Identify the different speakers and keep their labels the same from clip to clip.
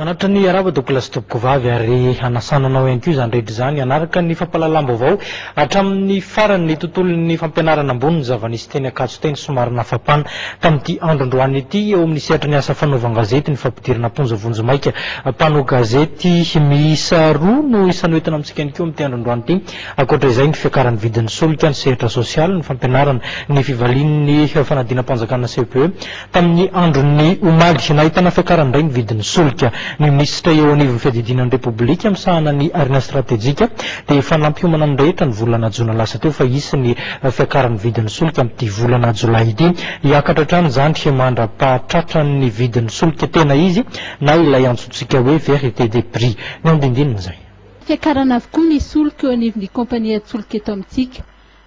Speaker 1: Manatra ny araba Douglas Tobokovavy ary anasananao ihany koa izany rehetra izany anaraka ny fampalalam-baovao hatramin'ny faran'ny tontolon'ny fampianarana ambony zava-nisy teny Ankatso teny somary nafapana tamin'ity androandroany ity eo amin'ny sehatra ny asa fanaovan-gazety ny fampidirana ponja vonjy maika mpanao gazety miisa roa no isanoetana amintsika ihany koa amin'ity androandroany ity ankoatra izay ny fiakaran'ny vidin'ny solika ny sehatra sosialy ny fampianarana ny fivalian'ny fanadinam-panjakana CPE tamin'ny andron'ny omaly nahitana fiakarany iray ny vidin'ny solika ny ministra eo anivon'ny fiadidinan'ny repoblika amsahana ny arena stratéjika dia efa nampiomana ny rehetra ny volana jona lasa teo fa isy ny fiakaran'ny vidin'ny solika amin'ity volana jolay ity hiakatra hatrany izany mandra-pahatratra ny vidin'ny solika tena izy na ilay antsotsika hoe vérité des prix ny andindinina izay
Speaker 2: fiakarana avokoa ny solika eo anivon'ny kompania solika eto amintsika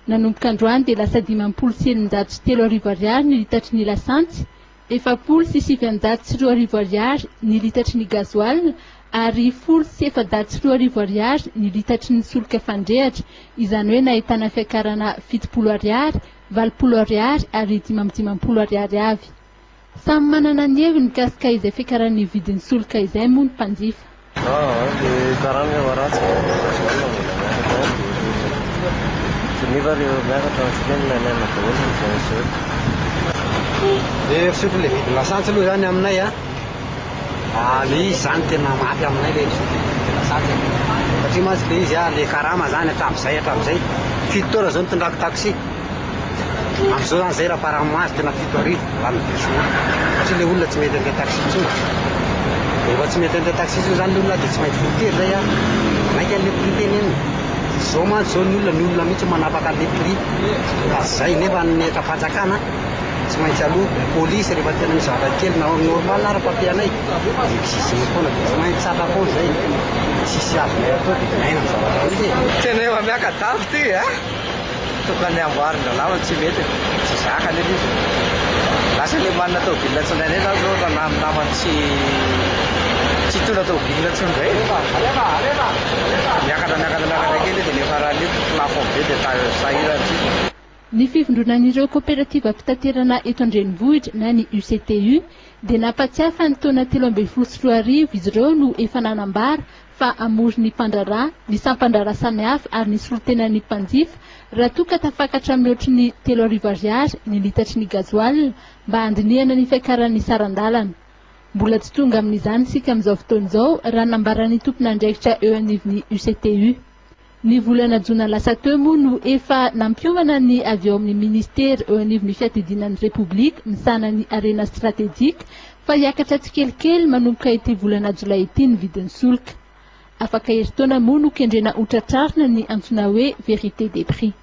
Speaker 2: nanomboka androany dia lasa 503 ariary ny litatry ny lasantsy 703 ariary ny litatry ny gazoil ary 703 ariary ny litatry ny solika fandrehatra izany hoe nahitana fiakarana 70 ariary 80 ariary ary 550 ariary avy samy manana ny heviny mikasika izay fiakaran'ny vidin'ny solika izay moa ny mpanjifa
Speaker 3: Fisotro le vidiny lasantsy aloha zany aminay le izy zany tena mafy aminay le fisotro lasantsy satria mantsy le izy le karama zany hatramizay fito taona zao nitondrako taxi am'izao zany zay raha paramazy tena 7 arivo lany bisoa satria le olona tsy mety andeha taxi intsony rehefa tsy mety andeha taxi intsony zany le olona dia tsy maintsy votery zay mainka an'le prix tenenina zao mantsy zao ny olona mihitsy manapaka le prix fa zay nefa netra-panjakana tsy maintsy aloha polisy rehefa tena misy zavatra kely na normal na ara-papier anay exigeny foana dia tsy maintsy tsapa foana zay tsisy azonay atao dia naina ny zavatra izy tena efa miakadafy ty tokony amboarina lava tsy mety tsy zaka le izy lasa le manana tôbilina tsondrainay zany zao fa namany tsy tona tôbilina tsondray miakatra kely dia nefa raha le plafond be dia sahirana
Speaker 2: ny fivondronan'ireo coopérative fitaterana eto andrenivohitra na ny UCTU dia nampatsiafa ny taona 13 izy ireo no efa nanambara fa amory ny mpandrarà ny sampandrarà samihafa ary ny solotenan'ny mpanjifa raha toa ka tafakatra mihoatry ny 3 ariary ny litatry ny gazoil mba handinihana ny fiakaran'ny sarandalana mbola tsy tonga amin'izany sika amin'izao fotoana izao raha nambaran'ny tompon'andraikitra eo anivon'ny UCTU ny volana jona lasa teo moa no efa nampiomana ny avy ao amin'ny ministera eo anivon'ny fiatidinan'ny repoblika misana ny arena stratéjika fa hiakatra tsikelikely manomboka ity volana jolay ity ny vidin'ny solika afaka heritaona moa no kendrena hotratrarina ny antsoina hoe vérité des prix